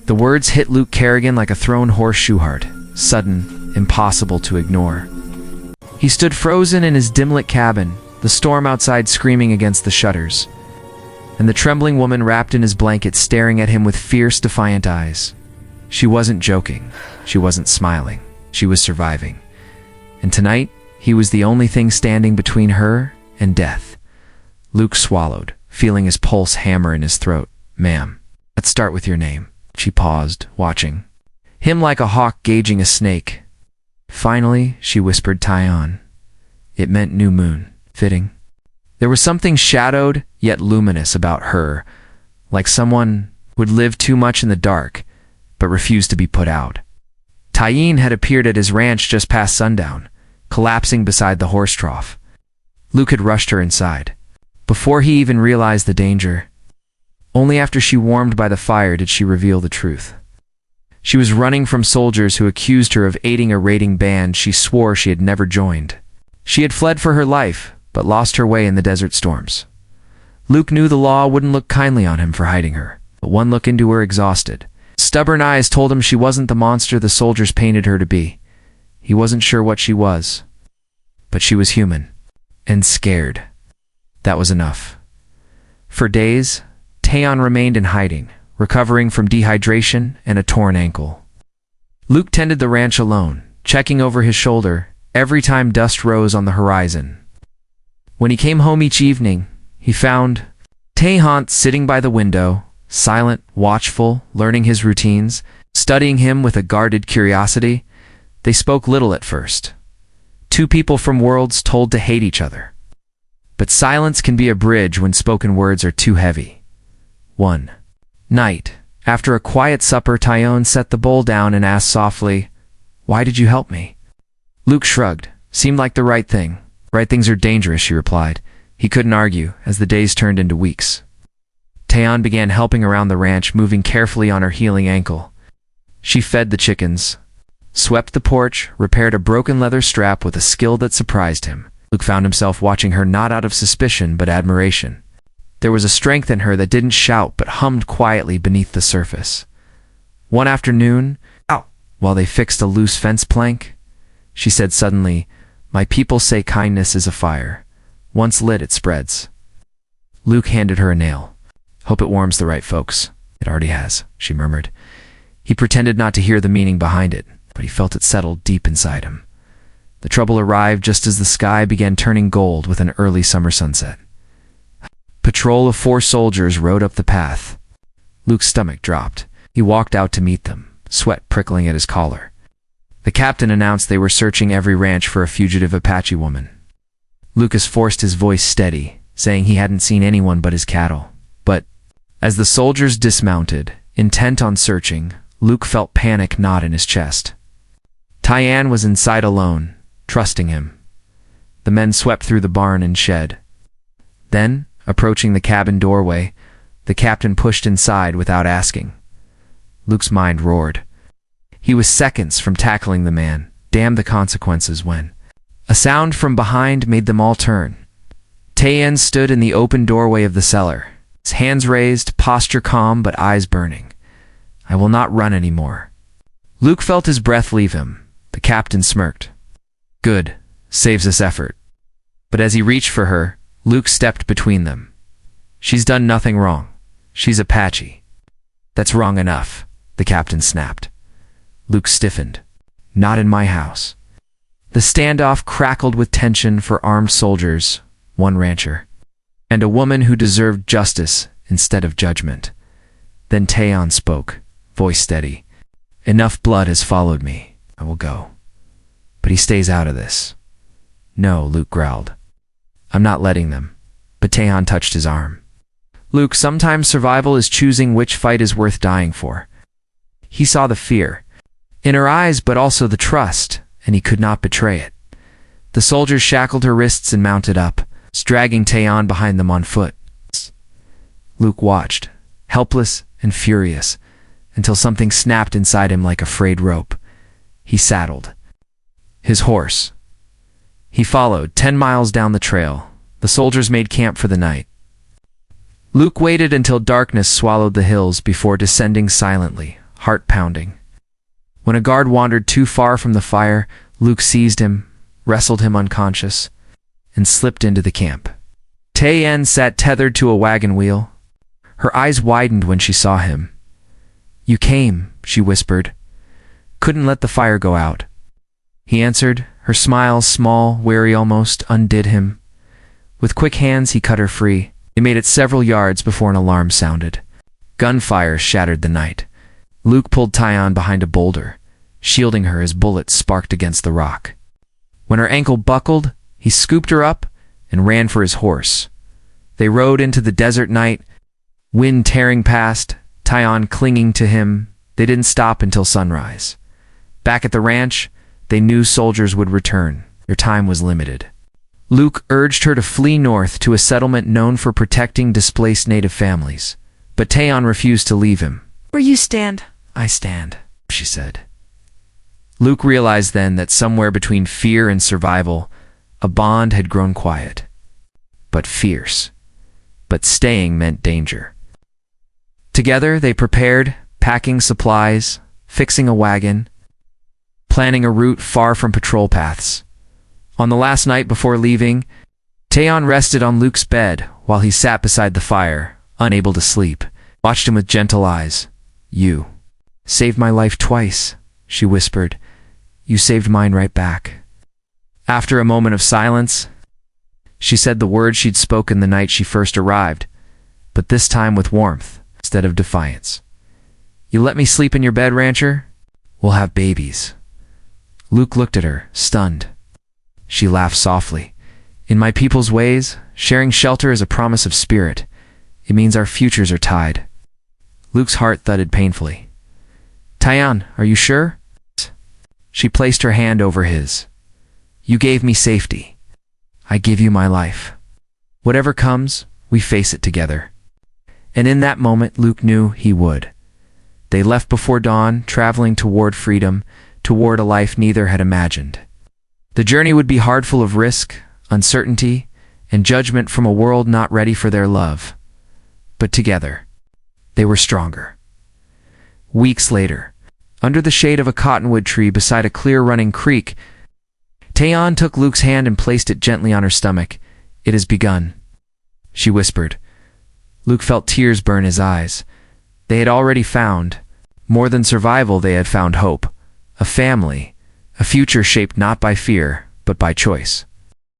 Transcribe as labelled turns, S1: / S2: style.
S1: The words hit Luke Kerrigan like a thrown horseshoe heart, sudden, impossible to ignore. He stood frozen in his dim-lit cabin, the storm outside screaming against the shutters, and the trembling woman wrapped in his blanket staring at him with fierce, defiant eyes. She wasn't joking. She wasn't smiling. She was surviving. And tonight, he was the only thing standing between her and death. Luke swallowed, feeling his pulse hammer in his throat. "Ma'am, let's start with your name." She paused, watching him like a hawk gauging a snake. Finally, she whispered Tyon. It meant new moon. Fitting. There was something shadowed yet luminous about her, like someone who had lived too much in the dark, but refused to be put out. Tyon had appeared at his ranch just past sundown, collapsing beside the horse trough. Luke had rushed her inside, before he even realized the danger. Only after she warmed by the fire did she reveal the truth. She was running from soldiers who accused her of aiding a raiding band she swore she had never joined. She had fled for her life, but lost her way in the desert storms. Luke knew the law wouldn't look kindly on him for hiding her, but one look into her exhausted, stubborn eyes told him she wasn't the monster the soldiers painted her to be. He wasn't sure what she was, but she was human, and scared. That was enough. For days, Tyon remained in hiding, recovering from dehydration and a torn ankle. Luke tended the ranch alone, checking over his shoulder every time dust rose on the horizon. When he came home each evening, he found Tyon sitting by the window, silent, watchful, learning his routines, studying him with a guarded curiosity. They spoke little at first. Two people from worlds told to hate each other. But silence can be a bridge when spoken words are too heavy. One night, after a quiet supper, Tyon set the bowl down and asked softly, "Why did you help me?" Luke shrugged. "Seemed like the right thing." "Right things are dangerous," she replied. He couldn't argue, as the days turned into weeks. Tyon began helping around the ranch, moving carefully on her healing ankle. She fed the chickens, swept the porch, repaired a broken leather strap with a skill that surprised him. Luke found himself watching her not out of suspicion but admiration. There was a strength in her that didn't shout but hummed quietly beneath the surface. One afternoon, while they fixed a loose fence plank, she said suddenly, "My people say kindness is a fire. Once lit, it spreads." Luke handed her a nail. "Hope it warms the right folks." "It already has," she murmured. He pretended not to hear the meaning behind it, but he felt it settle deep inside him. The trouble arrived just as the sky began turning gold with an early summer sunset. A patrol of 4 soldiers rode up the path. Luke's stomach dropped. He walked out to meet them, sweat prickling at his collar. The captain announced they were searching every ranch for a fugitive Apache woman. Lucas forced his voice steady, saying he hadn't seen anyone but his cattle. But as the soldiers dismounted, intent on searching, Luke felt panic knot in his chest. Tyon was inside alone, trusting him. The men swept through the barn and shed. Then, approaching the cabin doorway, the captain pushed inside without asking. Luke's mind roared. He was seconds from tackling the man. Damn the consequences when. A sound from behind made them all turn. Tyon stood in the open doorway of the cellar, his hands raised, posture calm but eyes burning. "I will not run anymore." Luke felt his breath leave him. The captain smirked. "Good. Saves us effort." But as he reached for her, Luke stepped between them. "She's done nothing wrong. She's Apache." "That's wrong enough," the captain snapped. Luke stiffened. "Not in my house." The standoff crackled with tension for armed soldiers, one rancher, and a woman who deserved justice instead of judgment. Then Tyon spoke, voice steady. "Enough blood has followed me. I will go. But he stays out of this." "No," Luke growled. "I'm not letting them." But Tyon touched his arm. "Luke, sometimes survival is choosing which fight is worth dying for." He saw the fear in her eyes, but also the trust, and he could not betray it. The soldiers shackled her wrists and mounted up, dragging Tyon behind them on foot. Luke watched, helpless and furious, until something snapped inside him like a frayed rope. He saddled his horse. He followed 10 miles down the trail. The soldiers made camp for the night. Luke waited until darkness swallowed the hills before descending silently, heart pounding. When a guard wandered too far from the fire, Luke seized him, wrestled him unconscious, and slipped into the camp. Taeyen sat tethered to a wagon wheel. Her eyes widened when she saw him. "You came," she whispered. "Couldn't let the fire go out." He answered. Her smile, small, wary almost, undid him. With quick hands he cut her free. They made it several yards before an alarm sounded. Gunfire shattered the night. Luke pulled Taeyen behind a boulder, shielding her as bullets sparked against the rock. When her ankle buckled, he scooped her up and ran for his horse. They rode into the desert night, wind tearing past, Taeyen clinging to him. They didn't stop until sunrise. Back at the ranch, they knew soldiers would return. Their time was limited. Luke urged her to flee north to a settlement known for protecting displaced native families. But Taeyen refused to leave him.
S2: "Where you stand,
S1: I stand," she said. Luke realized then that somewhere between fear and survival, a bond had grown quiet, but fierce. But staying meant danger. Together they prepared, packing supplies, fixing a wagon, planning a route far from patrol paths. On the last night before leaving, Taeyen rested on Luke's bed while he sat beside the fire, unable to sleep. Watched him with gentle eyes. "You saved my life twice," she whispered. "You saved mine right back." After a moment of silence, she said the words she'd spoken the night she first arrived, but this time with warmth instead of defiance. "You let me sleep in your bed, rancher? We'll have babies." Luke looked at her, stunned. She laughed softly. "In my people's ways, sharing shelter is a promise of spirit. It means our futures are tied." Luke's heart thudded painfully. "Taeyen, are you sure?" She placed her hand over his. "You gave me safety. I give you my life. Whatever comes, we face it together." And in that moment, Luke knew he would. They left before dawn, traveling toward freedom, toward a life neither had imagined. The journey would be hard, full of risk, uncertainty, and judgment from a world not ready for their love. But together, they were stronger. Weeks later, under the shade of a cottonwood tree beside a clear running creek, Taeyen took Luke's hand and placed it gently on her stomach. "It has begun," she whispered. Luke felt tears burn his eyes. They had already found, more than survival, they had found hope. A family, a future shaped not by fear, but by choice.